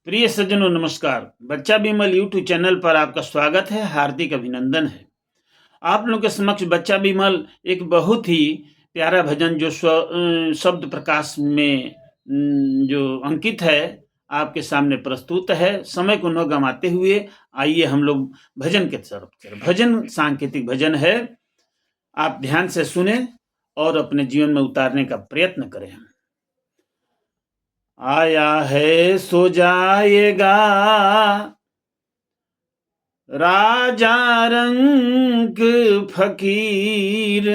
प्रिय सज्जनों नमस्कार। बच्चा बिमल यूट्यूब चैनल पर आपका स्वागत है, हार्दिक अभिनंदन है। आप लोगों के समक्ष बच्चा बिमल एक बहुत ही प्यारा भजन जो शब्द प्रकाश में जो अंकित है, आपके सामने प्रस्तुत है। समय को न गंवाते हुए आइए हम लोग भजन के तरफ चलें। भजन सांकेतिक भजन है, आप ध्यान से सुने और अपने जीवन में उतारने का प्रयत्न करें। आया है सो जाएगा राजा रंग फकीर,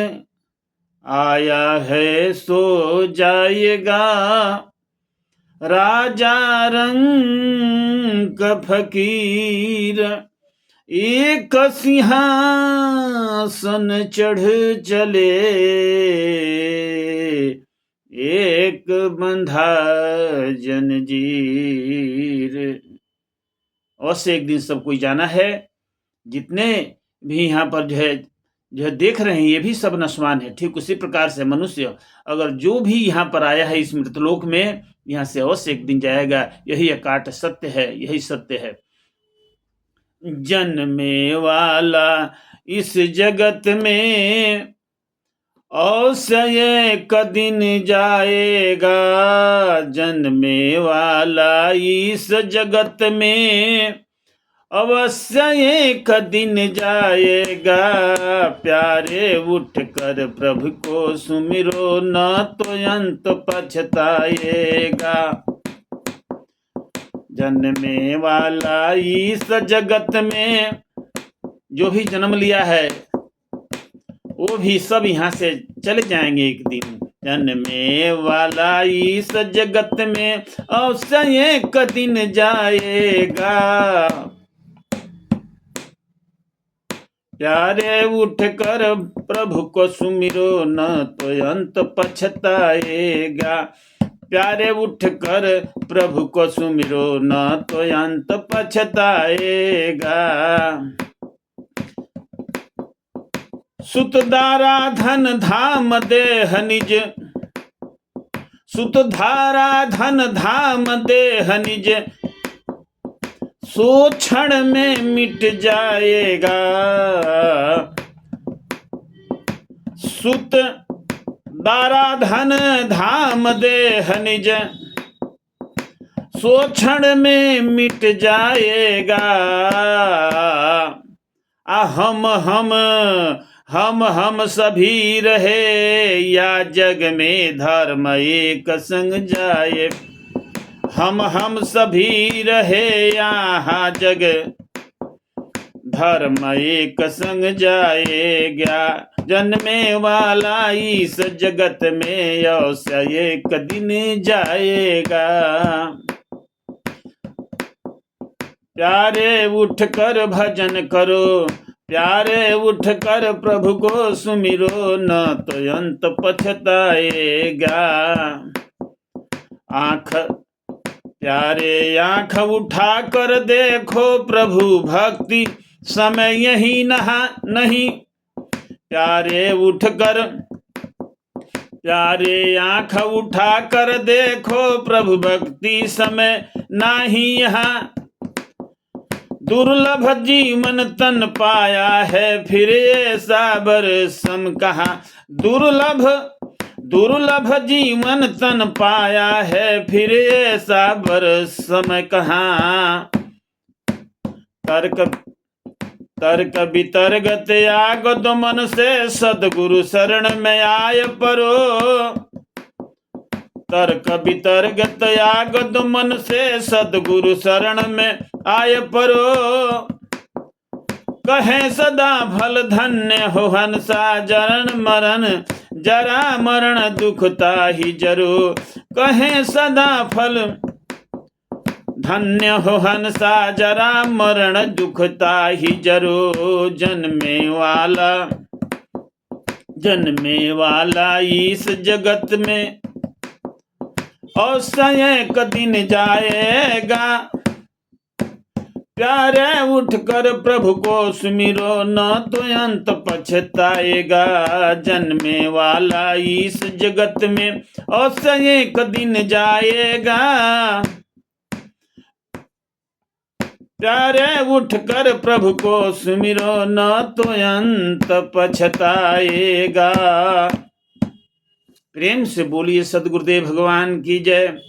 आया है सो जाएगा राजा रंग फकीर। एक सिंहासन चढ़ चले, एक बंधा जंजीर। अवश्य एक दिन सब कोई जाना है। जितने भी यहाँ पर जो है देख रहे हैं, ये भी सब नश्वान है। ठीक उसी प्रकार से मनुष्य अगर जो भी यहाँ पर आया है इस मृतलोक में, यहाँ से अवश्य एक दिन जाएगा। यही अकाट सत्य है, यही सत्य है। जन्मे वाला इस जगत में अवश्य एक दिन जाएगा, जन्मे वाला इस जगत में अवश्य एक दिन जाएगा। प्यारे उठ कर प्रभु को सुमिरो, न तो अंत पछताएगा। जन्मे वाला इस जगत में, जो भी जन्म लिया है वो भी सब यहाँ से चले जाएंगे एक दिन। जन्मे वाला इस जगत में अवश्य एक दिन जाएगा। प्यारे उठ कर प्रभु को सुमिरो, न तो अंत पछताएगा। प्यारे उठ कर प्रभु को सुमिरो, न तो अंत पछताएगा। सुतधारा धन धाम देह निज, सुतधारा धन धाम देह निज, सो क्षण में मिट जाएगा। सुत दारा धन धाम देह निज, सो क्षण में मिट जाएगा। हम सभी रहे या जग में धर्म एक संग जाए। हम सभी रहे यहाँ जग धर्म एक संग जाएगा। जन्मे वाला इस जगत में अवश्य एक दिन जाएगा। प्यारे उठ कर भजन करो, प्यारे उठ कर प्रभु को सुमिरो, न तो अंत पछताएगा। प्यारे आँख उठा कर देखो प्रभु भक्ति समय यही नहीं। प्यारे आँख उठा कर देखो प्रभु भक्ति समय नहीं यहाँ। दुर्लभ जीवन तन पाया है, फिर ऐसा बरसम कहाँ। दुर्लभ जीवन तन पाया है, फिर ऐसा बरसम कहाँ। तर्क वितर्क त्याग दो मन से, सदगुरु शरण में आय परो। तर्क वितर्क त्याग दो मन से, सदगुरु शरण में आय परो। कहे सदा फल धन्य हो हंसा, जरण मरण जरा मरण दुखता ही जरो। कहे सदा फल धन्य हो हंसा, जरा मरण दुखता ही जरो। जन्मे वाला इस जगत में अवश्य एक दिन जाएगा। प्यारे उठ कर प्रभु को सुमिरो, न तो अंत पछताएगा। जन्मे वाला इस जगत में अवश्य एक दिन जाएगा। प्यारे उठ कर प्रभु को सुमिरो, न तो अंत पछताएगा। प्रेम से बोलिए सदगुरुदेव भगवान की जय।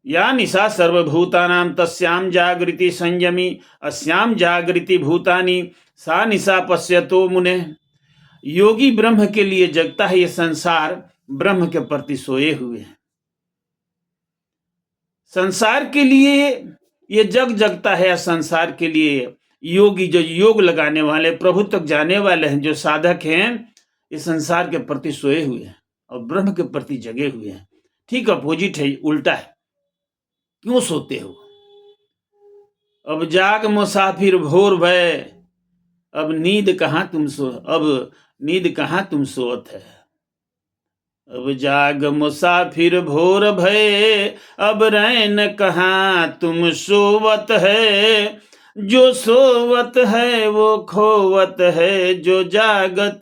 या निशा सर्वभूतानां तस्यां जागृति संयमी, अस्यां जागृति भूतानि सा निशा पश्यतो मुने। योगी ब्रह्म के लिए जगता है, ये संसार ब्रह्म के प्रति सोए हुए है। संसार के लिए ये जगता है, या संसार के लिए योगी जो योग लगाने वाले, प्रभु तक जाने वाले हैं, जो साधक हैं, ये संसार के प्रति सोए हुए हैं और ब्रह्म के प्रति जगे हुए हैं। ठीक अपोजिट है, उल्टा है। क्यों सोते हो? अब जाग मुसाफिर भोर भय, अब नींद कहाँ तुम सोत है। अब जाग मुसाफिर भोर भय, अब रैन कहाँ तुम सोवत है। जो सोवत है वो खोवत है, जो जागत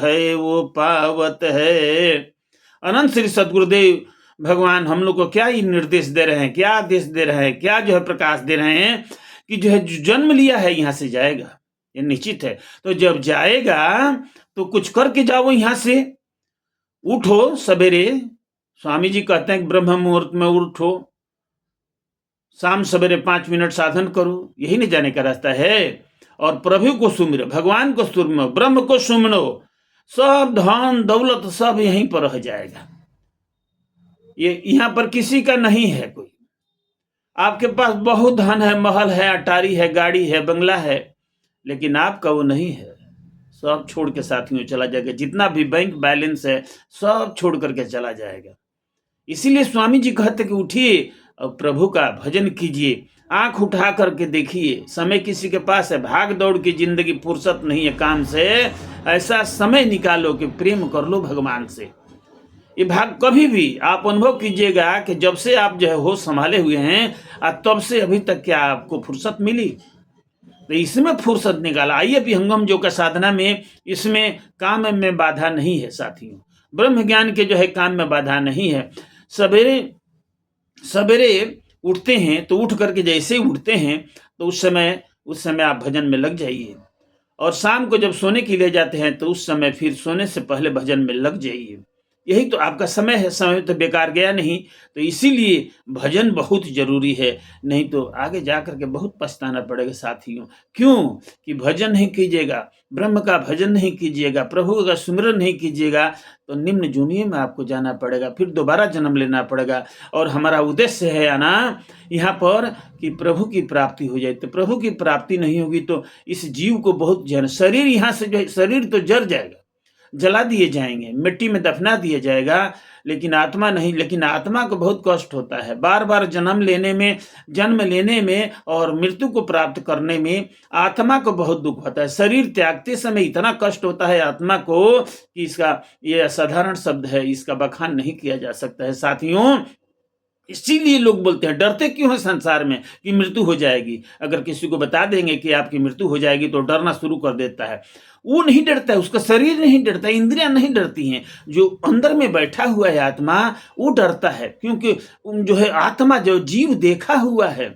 है वो पावत है। अनंत श्री सदगुरुदेव भगवान हम लोग को क्या ही निर्देश दे रहे हैं, क्या आदेश दे रहे हैं, क्या जो है प्रकाश दे रहे हैं कि जो है जन्म लिया है यहाँ से जाएगा, ये निश्चित है। तो जब जाएगा तो कुछ करके जाओ, यहाँ से उठो सवेरे। स्वामी जी कहते हैं कि ब्रह्म मुहूर्त में उठो, शाम सवेरे 5 मिनट साधन करो, यही नहीं जाने का रास्ता है। और प्रभु को सुमिरो, भगवान को सुमिरो, ब्रह्म को सुमिरो, सब धन दौलत सब यहीं पर रह जाएगा। ये यहाँ पर किसी का नहीं है कोई। आपके पास बहुत धन है, महल है, अटारी है, गाड़ी है, बंगला है, लेकिन आपका वो नहीं है। सब छोड़ के साथियों चला जाएगा। जितना भी बैंक बैलेंस है सब छोड़ करके चला जाएगा। इसीलिए स्वामी जी कहते कि उठिए और प्रभु का भजन कीजिए। आंख उठा करके देखिए, समय किसी के पास है, भाग दौड़ की जिंदगी, फुर्सत नहीं है काम से। ऐसा समय निकालो कि प्रेम कर लो भगवान से। ये भाग कभी भी आप अनुभव कीजिएगा कि जब से आप जो है होश संभाले हुए हैं, तब से अभी तक क्या आपको फुर्सत मिली? तो इसमें फुर्सत निकाला। आइए विहंगम योग का साधना में, इसमें काम में बाधा नहीं है साथियों। ब्रह्म ज्ञान के जो है काम में बाधा नहीं है। सवेरे सवेरे उठते हैं तो उठ करके जैसे ही उठते हैं तो उस समय आप भजन में लग जाइए। और शाम को जब सोने के लिए जाते हैं तो उस समय फिर सोने से पहले भजन में लग जाइए। यही तो आपका समय है, समय तो बेकार गया नहीं। तो इसीलिए भजन बहुत जरूरी है, नहीं तो आगे जा करके बहुत पछताना पड़ेगा साथियों। क्यों कि भजन नहीं कीजिएगा, ब्रह्म का भजन नहीं कीजिएगा, प्रभु का सुमिरन नहीं कीजिएगा, तो निम्न जूनियों में आपको जाना पड़ेगा, फिर दोबारा जन्म लेना पड़ेगा। और हमारा उद्देश्य है आना यहाँ पर कि प्रभु की प्राप्ति हो जाए। तो प्रभु की प्राप्ति नहीं होगी तो इस जीव को बहुत शरीर यहाँ से जो है, शरीर तो जल जाएगा, जला दिए जाएंगे, मिट्टी में दफना दिया जाएगा, लेकिन आत्मा नहीं। लेकिन आत्मा को बहुत कष्ट होता है, बार बार जन्म लेने में और मृत्यु को प्राप्त करने में आत्मा को बहुत दुख होता है। शरीर त्यागते समय इतना कष्ट होता है आत्मा को कि इसका ये असाधारण शब्द है, इसका बखान नहीं किया जा सकता है साथियों। इसीलिए लोग बोलते हैं, डरते क्यों है संसार में कि मृत्यु हो जाएगी। अगर किसी को बता देंगे कि आपकी मृत्यु हो जाएगी तो डरना शुरू कर देता है। वो नहीं डरता है, उसका शरीर नहीं डरता, इंद्रियां नहीं डरती हैं। जो अंदर में बैठा हुआ है आत्मा, वो डरता है, क्योंकि जो है आत्मा जो जीव देखा हुआ है।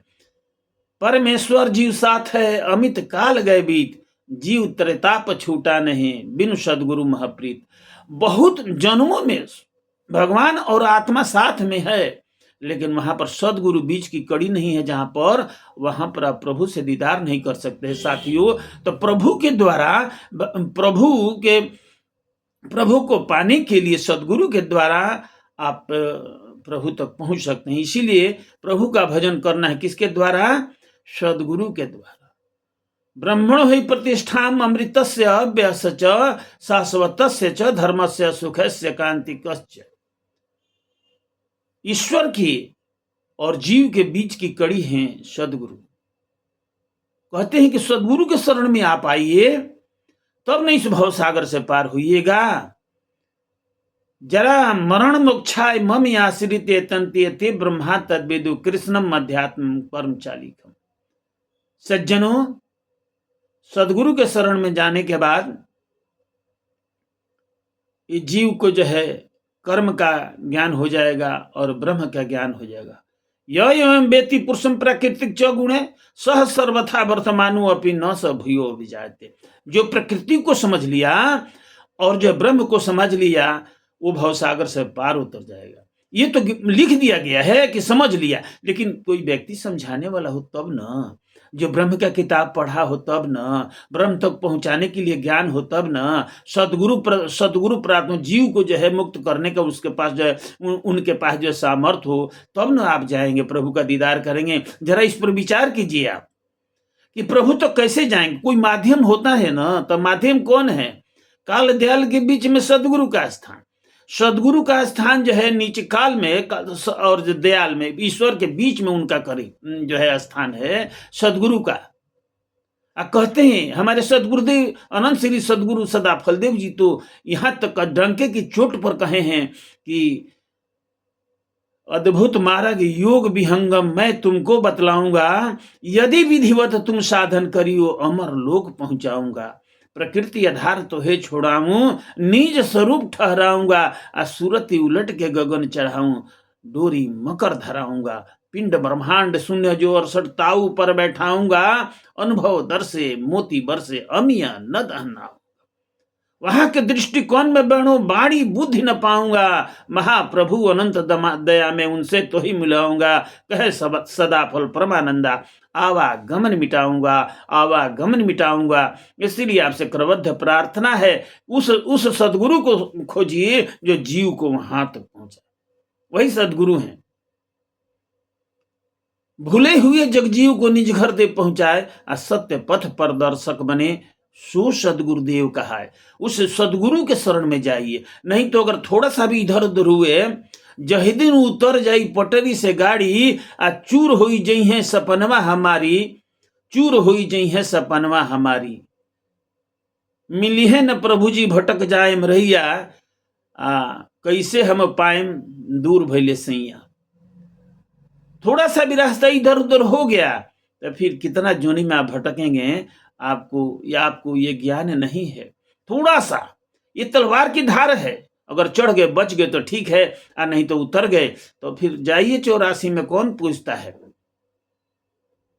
परमेश्वर जीव साथ है, अमित काल गए बीत, जीव त्रेताप छूटा नहीं, बिनु सदगुरु महाप्रीत। बहुत जन्मों में भगवान और आत्मा साथ में है, लेकिन वहां पर सदगुरु बीच की कड़ी नहीं है, जहां पर वहां पर आप प्रभु से दीदार नहीं कर सकते साथियों। तो प्रभु के द्वारा प्रभु को पाने के लिए सदगुरु के द्वारा आप प्रभु तक पहुंच सकते हैं। इसीलिए प्रभु का भजन करना है, किसके द्वारा? सदगुरु के द्वारा। ब्रह्मणो हि प्रतिष्ठाम अमृतस्य अव्ययस्य च शाश्वतस्य च धर्मस्य सुखस्य कांतिकस्य। ईश्वर की और जीव के बीच की कड़ी है सदगुरु। कहते हैं कि सदगुरु के शरण में आप आइए, तब नहीं इस भव सागर से पार होइएगा। जरा मरण मोक्षाय मम आश्रित तंते ते ब्रह्मा तद्वेदु कृष्णम अध्यात्म परम चालिकम। सज्जनों, सदगुरु के शरण में जाने के बाद ये जीव को जो है कर्म का ज्ञान हो जाएगा और ब्रह्म का ज्ञान हो जाएगा। य एवं वेति पुरुषम प्राकृतिक च गुण है सह सर्वथा वर्तमानु अपि न स भूयो विजाते। जो प्रकृति को समझ लिया और जो ब्रह्म को समझ लिया वो भवसागर से पार उतर जाएगा। ये तो लिख दिया गया है कि समझ लिया, लेकिन कोई व्यक्ति समझाने वाला हो तब ना, जो ब्रह्म का किताब पढ़ा हो तब ना, ब्रह्म तक पहुंचाने के लिए ज्ञान हो तब ना, सदगुरु प्राप्त जीव को जो है मुक्त करने का उसके पास जो है उनके पास जो सामर्थ्य हो, तब ना आप जाएंगे प्रभु का दीदार करेंगे। जरा इस पर विचार कीजिए आप कि प्रभु तो कैसे जाएंगे। कोई माध्यम होता है ना, तो माध्यम कौन है? काल दयाल के बीच में सदगुरु का स्थान, सदगुरु का स्थान जो है नीचे काल में और दयाल में, ईश्वर के बीच में उनका करीब जो है स्थान है सदगुरु का। कहते हैं हमारे सदगुरुदेव अनंत श्री सदगुरु सदा फलदेव जी तो यहां तक डंके की चोट पर कहे हैं कि अद्भुत मार्ग योग विहंगम मैं तुमको बतलाऊंगा, यदि विधिवत तुम साधन करियो अमर लोक पहुंचाऊंगा। प्रकृति आधार तो है छोड़ाऊं, निज स्वरूप ठहराऊंगा, सूरति उलट के गगन चढ़ाऊं, डोरी मकर धराऊंगा, पिंड ब्रह्मांड शून्य जो 68 ताऊ पर बैठाऊंगा, अनुभव दर से मोती बरसे अमिया न दहना। वहां के दृष्टिकोण में बनो बाणी बुद्धि न पाऊंगा, महाप्रभु अनंत दया में उनसे तो ही मिलाऊंगा, कहे सदा फल परमानंदा, आवागमन मिटाऊंगा। इसलिए आपसे करबद्ध प्रार्थना है, उस सदगुरु को खोजिए जो जीव को वहां तक पहुंचा। वही सदगुरु हैं, भूले हुए जगजीव को निज घर दे पहुंचाए, सत्य पथ पर दर्शक बने, सो सदगुरुदेव कहा है। उस सदगुरु के शरण में जाइए, नहीं तो अगर थोड़ा सा भी इधर उधर हुए, जही दिन उतर जाई पटरी से गाड़ी, चूर होई जई है सपनवा हमारी, चूर होई जई है सपनवा हमारी, मिली है न प्रभु जी भटक जाए रहिया, कैसे हम पाएम दूर भैले सैया। थोड़ा सा भी रास्ता इधर उधर हो गया तो फिर कितना जोनी में आप भटकेंगे, आपको ये ज्ञान नहीं है। थोड़ा सा ये तलवार की धार है, अगर चढ़ गए बच गए तो ठीक है, नहीं तो उतर गए तो फिर जाइए 84 में, कौन पूछता है।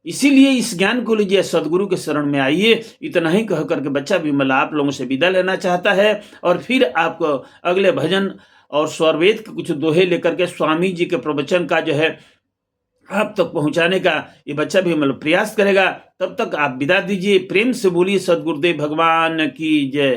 इसीलिए इस ज्ञान को लीजिए, सदगुरु के शरण में आइए। इतना ही कह करके बच्चा विमल आप लोगों से विदा लेना चाहता है, और फिर आपको अगले भजन और स्वरवेद के कुछ दोहे लेकर के स्वामी जी के प्रवचन का जो है आप तक पहुंचाने का ये बच्चा भी मतलब प्रयास करेगा। तब तक आप विदा दीजिए। प्रेम से बोलिए सदगुरुदेव भगवान की जय।